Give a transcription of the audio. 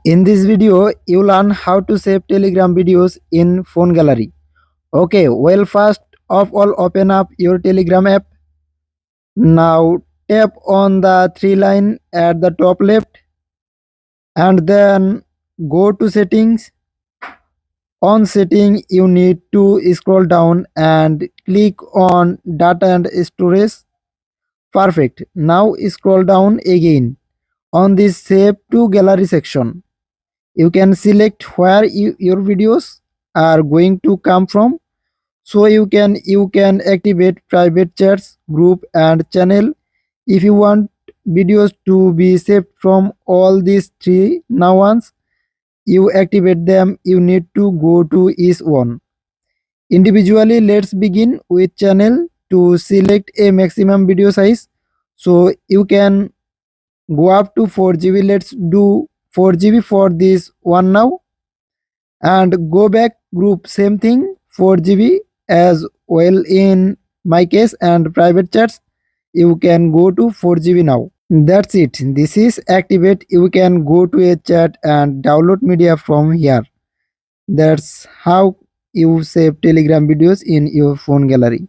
In this video, you learn how to save Telegram videos in phone gallery. Okay, well, first of all, open up your Telegram app. Now tap on the three line at the top left and then go to settings. On setting, you need to scroll down and click on data and storage. Perfect. Now scroll down again on this save to gallery section. You can select where your videos are going to come from, so you can activate private chats, group and channel. If you want videos to be saved from all these three now once you activate them, you need to go to each one individually. Let's begin with channel. To select a maximum video size, so you can go up to 4 GB. Let's do 4 GB for this one now, and go back group, same thing, 4 GB as well in my case, and private chats you can go to 4 GB now. That's it, this is activate. You can go to a chat and download media from here. That's how you save Telegram videos in your phone gallery.